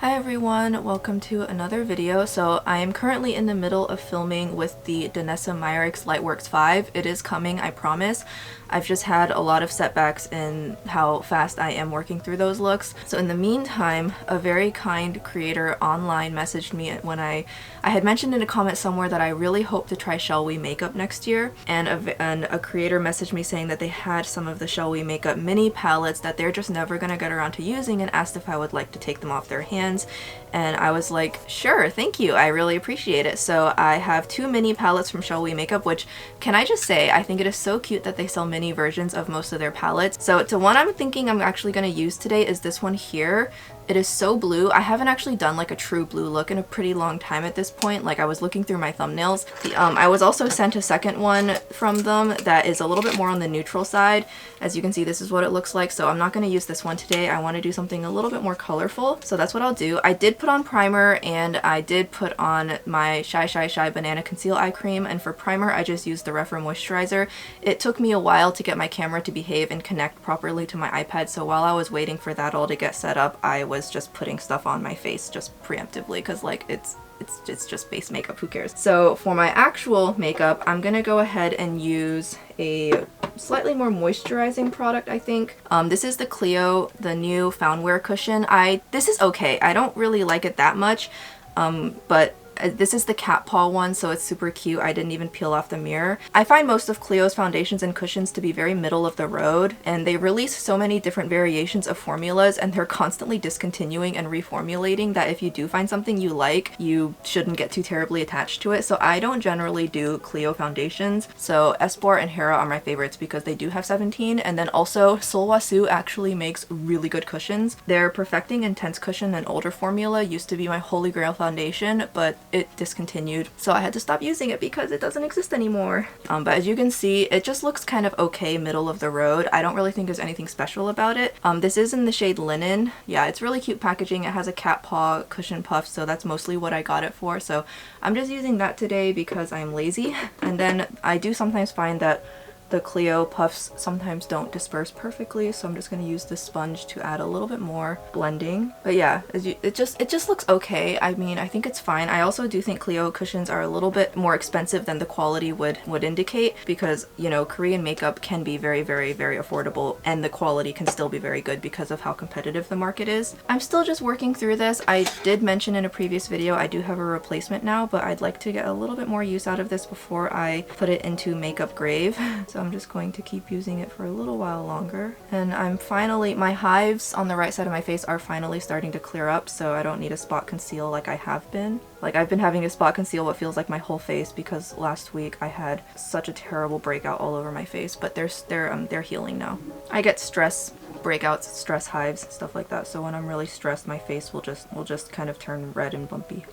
Hi everyone, welcome to another video. So I am currently in the middle of filming with the DANESSA MYRICKS Lightworks V. It is coming, I promise. I've just had a lot of setbacks in how fast I am working through those looks. So in the meantime, a very kind creator online messaged me when I had mentioned in a comment somewhere that I really hope to try Shellwemakeup next year, and a creator messaged me saying that they had some of the Shellwemakeup mini palettes that they're just never gonna get around to using, and asked if I would like to take them off their hands. And I was like, sure, thank you, I really appreciate it. So I have two mini palettes from Shellwemakeup, which, can I just say, I think it is so cute that they sell mini versions of most of their palettes. So the one I'm thinking I'm actually going to use today is this one here. It is so blue. I haven't actually done like a true blue look in a pretty long time at this point. Like, I was looking through my thumbnails. I was also sent a second one from them that is a little bit more on the neutral side. As you can see, this is what it looks like. So I'm not going to use this one today. I want to do something a little bit more colorful. So that's what I'll do. I did put on primer, and I did put on my Shy Banana Conceal Eye Cream. And for primer, I just used the REPHR moisturizer. It took me a while to get my camera to behave and connect properly to my iPad. So while I was waiting for that all to get set up, I was just putting stuff on my face just preemptively, because like it's just base makeup, who cares. So for my actual makeup, I'm gonna go ahead and use a slightly more moisturizing product, I think. This is the CLIO, the new Founwear cushion. This is okay. I don't really like it that much, but this is the cat paw one, so it's super cute. I didn't even peel off the mirror. I find most of CLIO's foundations and cushions to be very middle of the road, and they release so many different variations of formulas, and they're constantly discontinuing and reformulating that if you do find something you like, you shouldn't get too terribly attached to it. So I don't generally do CLIO foundations. So Espoir and Hera are my favorites because they do have 17, and then also Solwasu actually makes really good cushions. Their Perfecting Intense Cushion, an older formula, used to be my holy grail foundation, but it discontinued, so I had to stop using it because it doesn't exist anymore. But as you can see, it just looks kind of okay, middle of the road. I don't really think there's anything special about it. This is in the shade Linen. Yeah, it's really cute packaging. It has a cat paw cushion puff, so that's mostly what I got it for. So I'm just using that today because I'm lazy. And then I do sometimes find that the CLIO puffs sometimes don't disperse perfectly, so I'm just going to use this sponge to add a little bit more blending. But yeah, it just looks okay. I mean, I think it's fine. I also do think CLIO cushions are a little bit more expensive than the quality would indicate, because, you know, Korean makeup can be very, very, very affordable, and the quality can still be very good because of how competitive the market is. I'm still just working through this. I did mention in a previous video I do have a replacement now, but I'd like to get a little bit more use out of this before I put it into Makeup Grave. So I'm just going to keep using it for a little while longer. And I'm finally, my hives on the right side of my face are finally starting to clear up, so I don't need a spot conceal like I have been. Like, I've been having to spot conceal what feels like my whole face because last week I had such a terrible breakout all over my face, but they're healing now. I get stress breakouts, stress hives, stuff like that, so when I'm really stressed, my face will just kind of turn red and bumpy.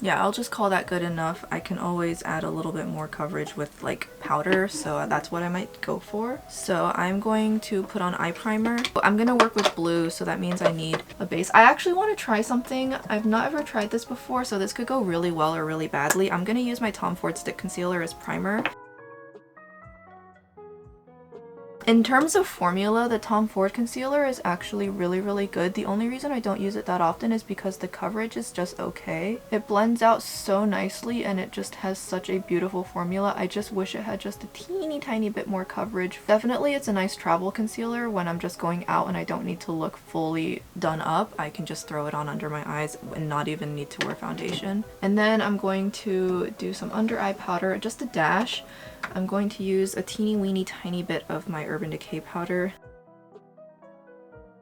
Yeah, I'll just call that good enough. I can always add a little bit more coverage with like powder, so that's what I might go for. So I'm going to put on eye primer. I'm gonna work with blue, so that means I need a base. I actually want to try something. I've not ever tried this before, so this could go really well or really badly. I'm gonna use my Tom Ford Stick Concealer as primer. In terms of formula, the Tom Ford concealer is actually really, really good. The only reason I don't use it that often is because the coverage is just okay. It blends out so nicely, and it just has such a beautiful formula. I just wish it had just a teeny tiny bit more coverage. Definitely it's a nice travel concealer when I'm just going out and I don't need to look fully done up. I can just throw it on under my eyes and not even need to wear foundation. And then I'm going to do some under eye powder, just a dash. I'm going to use a teeny weeny tiny bit of my Urban Decay powder.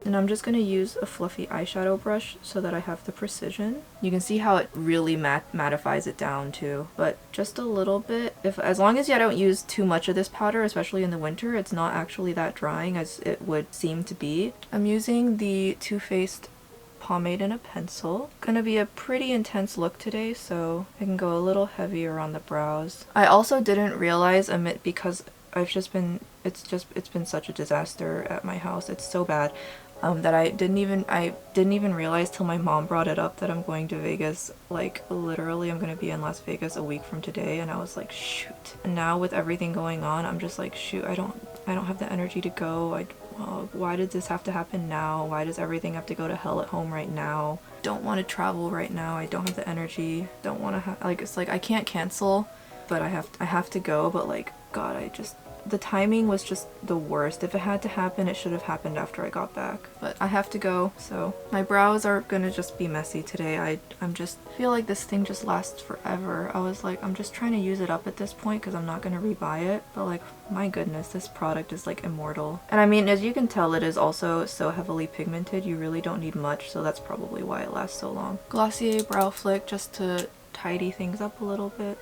And I'm just going to use a fluffy eyeshadow brush so that I have the precision. You can see how it really mattifies it down too, but just a little bit. As long as I don't use too much of this powder, especially in the winter, it's not actually that drying as it would seem to be. I'm using the Too Faced pomade and a pencil. Gonna be a pretty intense look today, so I can go a little heavier on the brows. I also didn't realize, because it's been such a disaster at my house. It's so bad that I didn't even realize till my mom brought it up that I'm going to Vegas. Like, literally I'm gonna be in Las Vegas a week from today, and I was like, shoot. And now with everything going on, I'm just like, shoot, I don't have the energy to go. oh, why did this have to happen now? Why does everything have to go to hell at home right now? Don't want to travel right now. I don't have the energy. Don't want to like, it's like I can't cancel, but I have to go, but like, God, the timing was just the worst. If it had to happen, it should have happened after I got back. But I have to go, so my brows are gonna just be messy today. I'm just feel like this thing just lasts forever. I was like, I'm just trying to use it up at this point because I'm not gonna rebuy it. But like, my goodness, this product is like immortal. And I mean, as you can tell, it is also so heavily pigmented. You really don't need much, so that's probably why it lasts so long. Glossier Brow Flick just to tidy things up a little bit.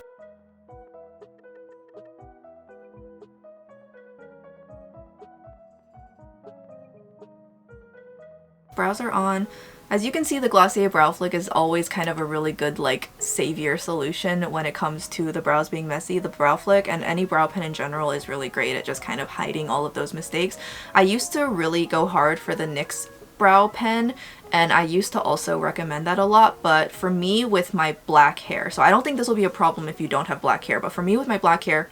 Brows are on. As you can see, the Glossier Brow Flick is always kind of a really good like savior solution when it comes to the brows being messy. The Brow Flick and any brow pen in general is really great at just kind of hiding all of those mistakes. I used to really go hard for the NYX brow pen, and I used to also recommend that a lot, but for me with my black hair, so I don't think this will be a problem if you don't have black hair, but for me with my black hair,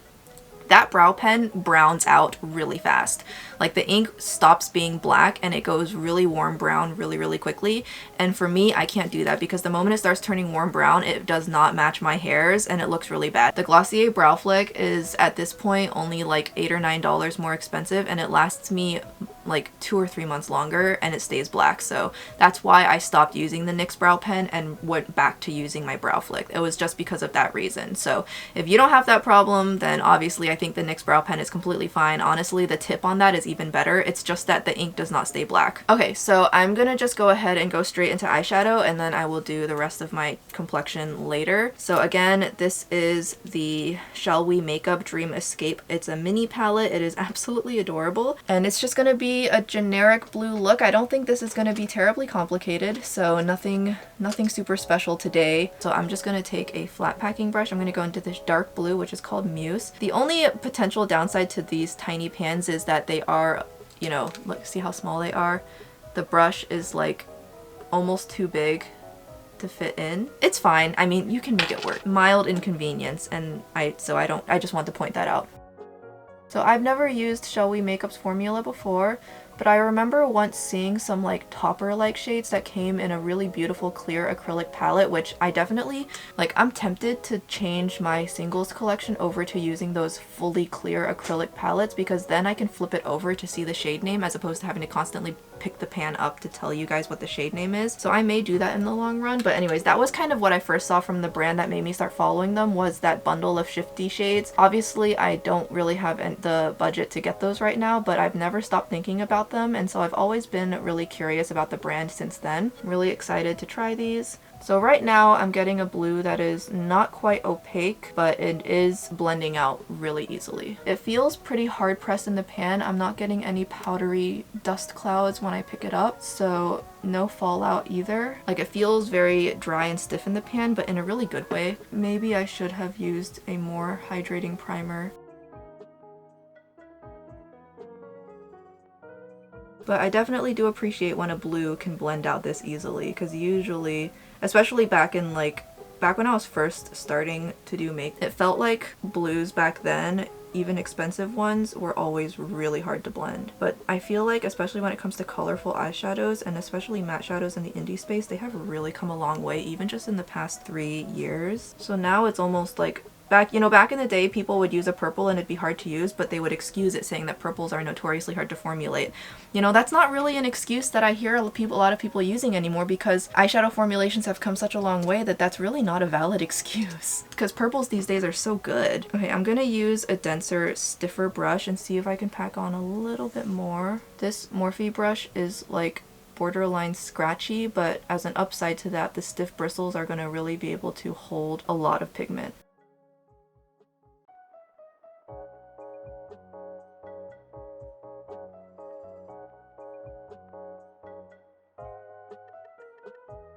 that brow pen browns out really fast. Like the ink stops being black and it goes really warm brown really quickly. And for me, I can't do that because the moment it starts turning warm brown, it does not match my hairs and it looks really bad. The Glossier Brow Flick is at this point only like $8 or $9 more expensive, and it lasts me like 2 or 3 months longer and it stays black. So that's why I stopped using the NYX brow pen and went back to using my Brow Flick. It was just because of that reason. So if you don't have that problem, then obviously I think the NYX brow pen is completely fine. Honestly, the tip on that is even better. It's just that the ink does not stay black. Okay, so I'm gonna just go ahead and go straight into eyeshadow, and then I will do the rest of my complexion later. So again, this is the Shellwemakeup Dream Escape. It's a mini palette. It is absolutely adorable, and it's just gonna be a generic blue look. I don't think this is gonna be terribly complicated, so nothing super special today. So I'm just gonna take a flat packing brush. I'm gonna go into this dark blue, which is called Muse. The only potential downside to these tiny pans is that they are, you know, look, see how small they are? The brush is like almost too big to fit in. It's fine. I mean, you can make it work. Mild inconvenience, and I just want to point that out. So I've never used Shellwemakeup's formula before, but I remember once seeing some like topper-like shades that came in a really beautiful clear acrylic palette, which I definitely, like, I'm tempted to change my singles collection over to using those fully clear acrylic palettes, because then I can flip it over to see the shade name as opposed to having to constantly pick the pan up to tell you guys what the shade name is. So I may do that in the long run, but anyways, that was kind of what I first saw from the brand that made me start following them, was that bundle of shifty shades. Obviously, I don't really have the budget to get those right now, but I've never stopped thinking about them, and so I've always been really curious about the brand since then. I'm really excited to try these. So right now I'm getting a blue that is not quite opaque, but it is blending out really easily. It feels pretty hard pressed in the pan. I'm not getting any powdery dust clouds when I pick it up, so no fallout either. Like, it feels very dry and stiff in the pan, but in a really good way. Maybe I should have used a more hydrating primer. But I definitely do appreciate when a blue can blend out this easily, because usually, especially back when I was first starting to do makeup, it felt like blues back then, even expensive ones, were always really hard to blend. But I feel like, especially when it comes to colorful eyeshadows, and especially matte shadows in the indie space, they have really come a long way, even just in the past 3 years. So now it's almost like, back in the day, people would use a purple and it'd be hard to use, but they would excuse it saying that purples are notoriously hard to formulate. You know, that's not really an excuse that I hear a lot of people using anymore, because eyeshadow formulations have come such a long way that that's really not a valid excuse. Because purples these days are so good. Okay, I'm gonna use a denser, stiffer brush and see if I can pack on a little bit more. This Morphe brush is like borderline scratchy, but as an upside to that, the stiff bristles are gonna really be able to hold a lot of pigment.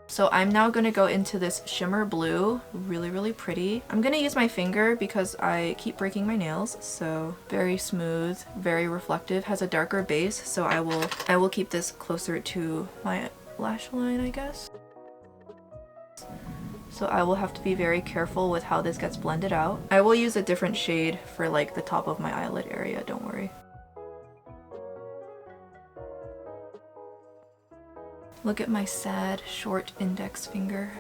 So I'm now going to go into this shimmer blue, really pretty. I'm going to use my finger because I keep breaking my nails, so very smooth, very reflective, has a darker base, so I will keep this closer to my lash line, I guess. So I will have to be very careful with how this gets blended out. I will use a different shade for like the top of my eyelid area, don't worry. Look at my sad, short index finger.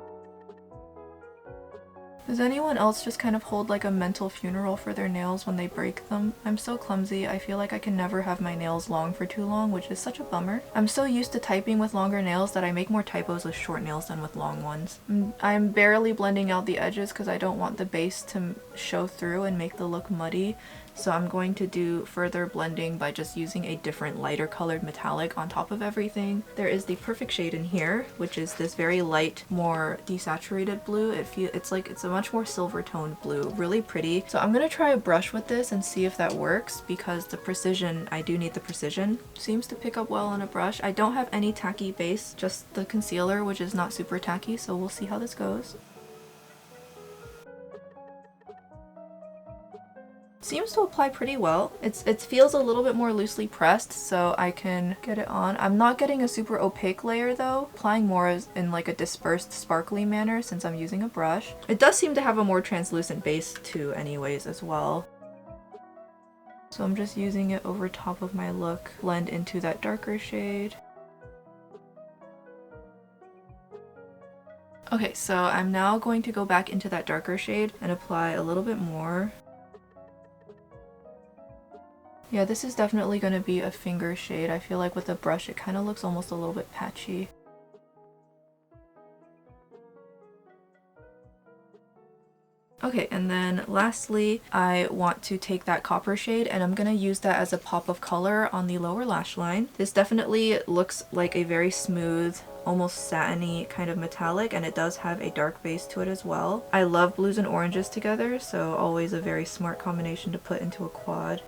Does anyone else just kind of hold like a mental funeral for their nails when they break them? I'm so clumsy. I feel like I can never have my nails long for too long, which is such a bummer. I'm so used to typing with longer nails that I make more typos with short nails than with long ones. I'm barely blending out the edges because I don't want the base to show through and make the look muddy. So I'm going to do further blending by just using a different lighter colored metallic on top of everything. There is the perfect shade in here, which is this very light, more desaturated blue. It's a much more silver toned blue, really pretty. So I'm gonna try a brush with this and see if that works, because the precision, I do need the precision. Seems to pick up well on a brush. I don't have any tacky base, just the concealer, which is not super tacky, so we'll see how this goes. Seems to apply pretty well. It feels a little bit more loosely pressed, so I can get it on. I'm not getting a super opaque layer though, applying more in like a dispersed sparkly manner since I'm using a brush. It does seem to have a more translucent base too anyways as well. So I'm just using it over top of my look, blend into that darker shade. Okay, so I'm now going to go back into that darker shade and apply a little bit more. Yeah, this is definitely going to be a finger shade. I feel like with a brush it kind of looks almost a little bit patchy. Okay, and then lastly, I want to take that copper shade and I'm going to use that as a pop of color on the lower lash line. This definitely looks like a very smooth, almost satiny kind of metallic, and it does have a dark base to it as well. I love blues and oranges together, so always a very smart combination to put into a quad.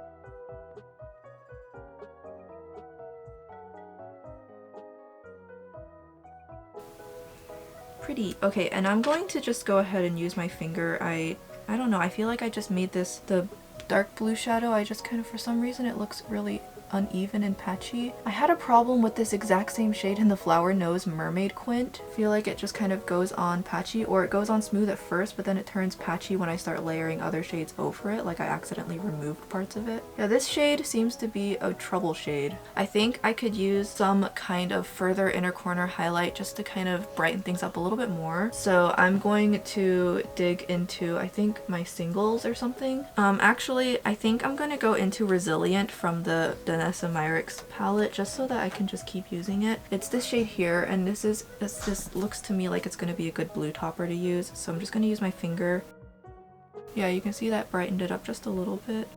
Pretty. Okay, and I'm going to just go ahead and use my finger. I don't know, I feel like I just made this the dark blue shadow. I just kind of, for some reason, it looks really uneven and patchy. I had a problem with this exact same shade in the Flower Nose Mermaid Quint. I feel like it just kind of goes on patchy, or it goes on smooth at first, but then it turns patchy when I start layering other shades over it, like I accidentally removed parts of it. Yeah, this shade seems to be a trouble shade. I think I could use some kind of further inner corner highlight just to kind of brighten things up a little bit more. So I'm going to dig into, I think, my singles or something. Actually, I think I'm going to go into Resilient from the DANESSA MYRICKS palette just so that I can just keep using it. It's this shade here, and this looks to me like it's going to be a good blue topper to use, so I'm just going to use my finger. Yeah, you can see that brightened it up just a little bit.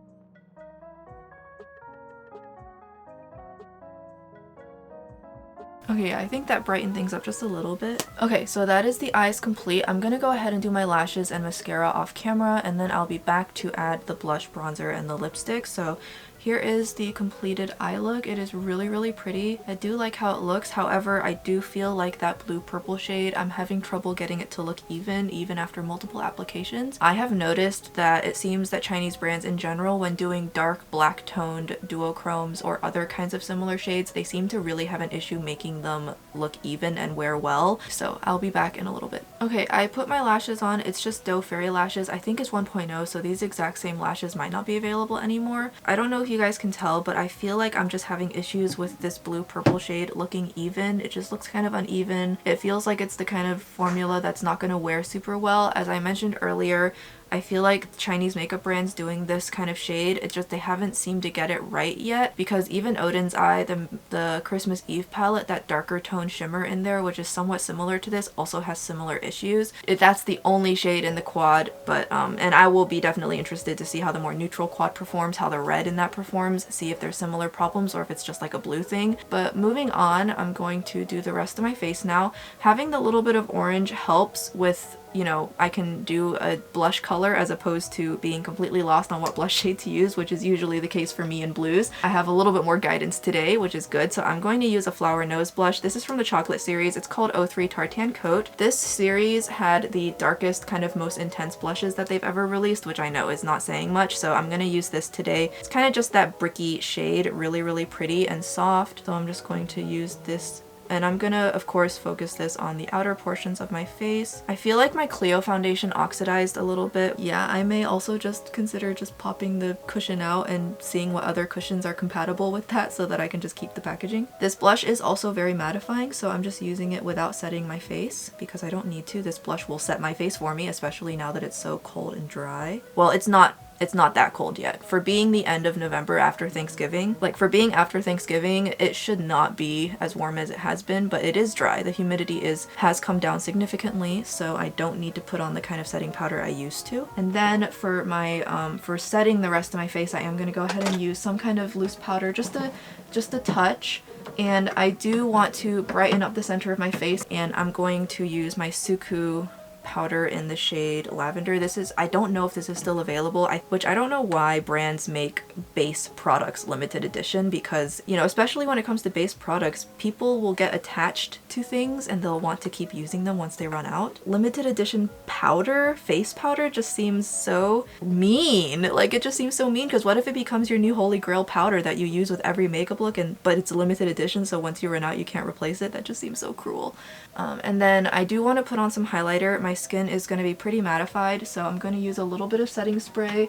Okay, I think that brightened things up just a little bit. Okay, so that is the eyes complete. I'm gonna go ahead and do my lashes and mascara off camera, and then I'll be back to add the blush, bronzer, and the lipstick. So here is the completed eye look. It is really, really pretty. I do like how it looks. However, I do feel like that blue purple shade, I'm having trouble getting it to look even after multiple applications. I have noticed that it seems that Chinese brands in general, when doing dark black toned duochromes or other kinds of similar shades, they seem to really have an issue making them look even and wear well. So I'll be back in a little bit. Okay, I put my lashes on. It's just Doe Fairy lashes. I think it's 1.0, so these exact same lashes might not be available anymore. I don't know if you guys can tell, but I feel like I'm just having issues with this blue purple shade looking even. It just looks kind of uneven. It feels like it's the kind of formula that's not going to wear super well. As I mentioned earlier, I feel like Chinese makeup brands doing this kind of shade, it's just they haven't seemed to get it right yet, because even Odin's Eye, the Christmas Eve palette, that darker tone shimmer in there, which is somewhat similar to this, also has similar issues. That's the only shade in the quad, but and I will be definitely interested to see how the more neutral quad performs, how the red in that performs, see if there's similar problems or if it's just like a blue thing. But moving on, I'm going to do the rest of my face now. Having the little bit of orange helps with, you know, I can do a blush color as opposed to being completely lost on what blush shade to use, which is usually the case for me in blues. I have a little bit more guidance today, which is good. So I'm going to use a Flower Nose blush. This is from the chocolate series. It's called 03 Tartan Coat. This series had the darkest, kind of most intense blushes that they've ever released, which I know is not saying much. So I'm going to use this today. It's kind of just that bricky shade, really, really pretty and soft. So I'm just going to use this And I'm gonna, of course, focus this on the outer portions of my face. I feel like my CLIO foundation oxidized a little bit. Yeah, I may also just consider just popping the cushion out and seeing what other cushions are compatible with that so that I can just keep the packaging. This blush is also very mattifying, so I'm just using it without setting my face because I don't need to. This blush will set my face for me, especially now that it's so cold and dry. Well, it's not that cold yet. For being the end of November after Thanksgiving, like for being after Thanksgiving, it should not be as warm as it has been, but it is dry. The humidity has come down significantly, so I don't need to put on the kind of setting powder I used to. And then for my for setting the rest of my face, I am going to go ahead and use some kind of loose powder, just a touch. And I do want to brighten up the center of my face, and I'm going to use my SUQQU powder in the shade Lavender. This is, I don't know if this is still available, which I don't know why brands make base products limited edition, because, you know, especially when it comes to base products, people will get attached to things and they'll want to keep using them once they run out. Limited edition powder, face powder, just seems so mean. Like, it just seems so mean, because what if it becomes your new holy grail powder that you use with every makeup look, but it's a limited edition, so once you run out you can't replace it? That just seems so cruel. And then I do want to put on some highlighter. My skin is going to be pretty mattified, so I'm going to use a little bit of setting spray.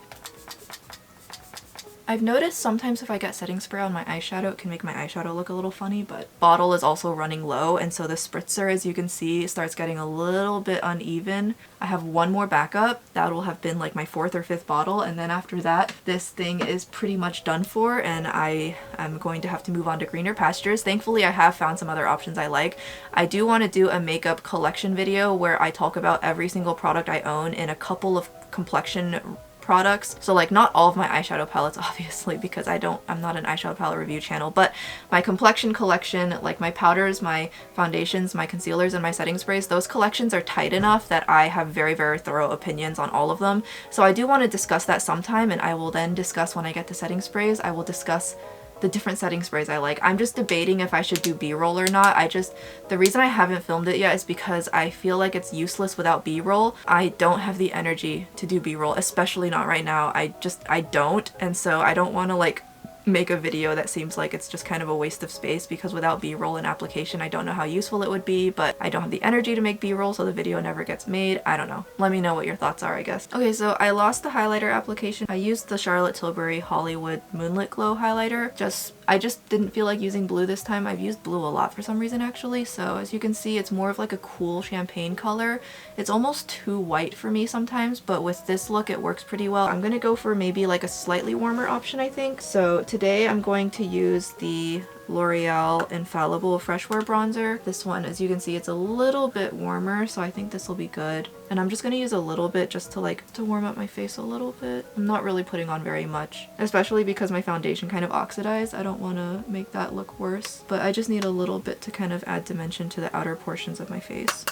I've noticed sometimes if I get setting spray on my eyeshadow, it can make my eyeshadow look a little funny, but bottle is also running low, and so the spritzer, as you can see, starts getting a little bit uneven. I have one more backup. That will have been like my 4th or 5th bottle, and then after that, this thing is pretty much done for, and I am going to have to move on to greener pastures. Thankfully, I have found some other options I like. I do want to do a makeup collection video where I talk about every single product I own in a couple of complexion products. So like not all of my eyeshadow palettes, obviously, because I'm not an eyeshadow palette review channel, but my complexion collection, like my powders, my foundations, my concealers, and my setting sprays, those collections are tight enough that I have very, very thorough opinions on all of them. So I do want to discuss that sometime, and I will then discuss, when I get to setting sprays, I will discuss the different setting sprays I like. I'm just debating if I should do B-roll or not. The reason I haven't filmed it yet is because I feel like it's useless without B-roll. I don't have the energy to do B-roll, especially not right now. I don't, and so I don't want to like make a video that seems like it's just kind of a waste of space, because without B-roll in application, I don't know how useful it would be, but I don't have the energy to make B-roll, so the video never gets made. I don't know. Let me know what your thoughts are, I guess. Okay, so I lost the highlighter application. I used the Charlotte Tilbury Hollywood Moonlit Glow highlighter. I just didn't feel like using blue this time. I've used blue a lot for some reason, actually, so as you can see, it's more of like a cool champagne color. It's almost too white for me sometimes, but with this look it works pretty well. I'm gonna go for maybe like a slightly warmer option, I think. So today I'm going to use the L'Oreal Infallible Freshwear bronzer. This one, as you can see, it's a little bit warmer, so I think this will be good. And I'm just gonna use a little bit just to warm up my face a little bit. I'm not really putting on very much, especially because my foundation kind of oxidized. I don't want to make that look worse, but I just need a little bit to kind of add dimension to the outer portions of my face.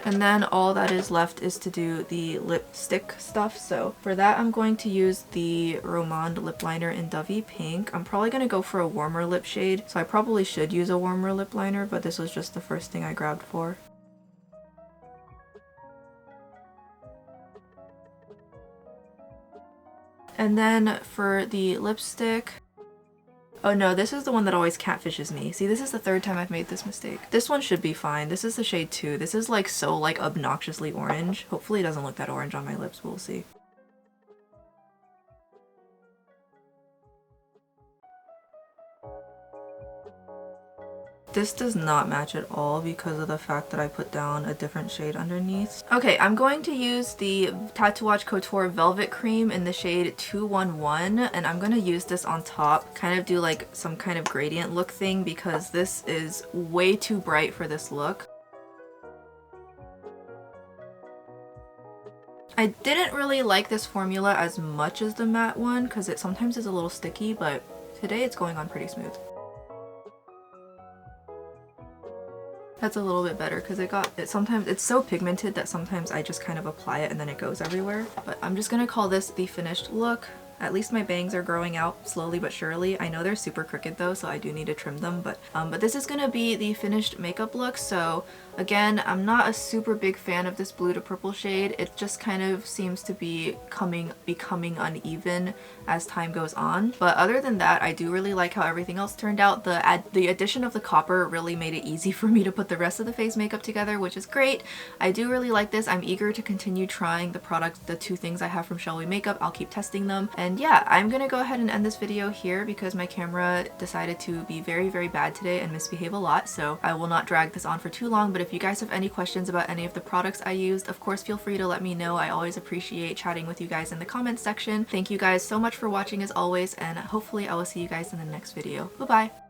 And then all that is left is to do the lipstick stuff. So for that, I'm going to use the Romand lip liner in Dovey Pink. I'm probably going to go for a warmer lip shade, so I probably should use a warmer lip liner, but this was just the first thing I grabbed for. And then for the lipstick, oh no, this is the one that always catfishes me. See, this is the 3rd time I've made this mistake. This one should be fine. This is the shade 2. This is like so like obnoxiously orange. Hopefully it doesn't look that orange on my lips. We'll see. This does not match at all because of the fact that I put down a different shade underneath. Okay, I'm going to use the Tatouage Couture Velvet Cream in the shade 211, and I'm going to use this on top, kind of do like some kind of gradient look thing, because this is way too bright for this look. I didn't really like this formula as much as the matte one because it sometimes is a little sticky, but today it's going on pretty smooth. That's a little bit better because sometimes it's so pigmented that sometimes I just kind of apply it and then it goes everywhere. But I'm just gonna call this the finished look. At least my bangs are growing out slowly but surely. I know they're super crooked though, so I do need to trim them, but this is gonna be the finished makeup look. So again, I'm not a super big fan of this blue to purple shade. It just kind of seems to be becoming uneven as time goes on. But other than that, I do really like how everything else turned out. The addition of the copper really made it easy for me to put the rest of the face makeup together, which is great. I do really like this. I'm eager to continue trying the products, the two things I have from Shellwemakeup. I'll keep testing them. And yeah, I'm gonna go ahead and end this video here because my camera decided to be very, very bad today and misbehave a lot, so I will not drag this on for too long. But if you guys have any questions about any of the products I used, of course feel free to let me know. I always appreciate chatting with you guys in the comments section. Thank you guys so much for watching as always, and hopefully I will see you guys in the next video. Bye bye!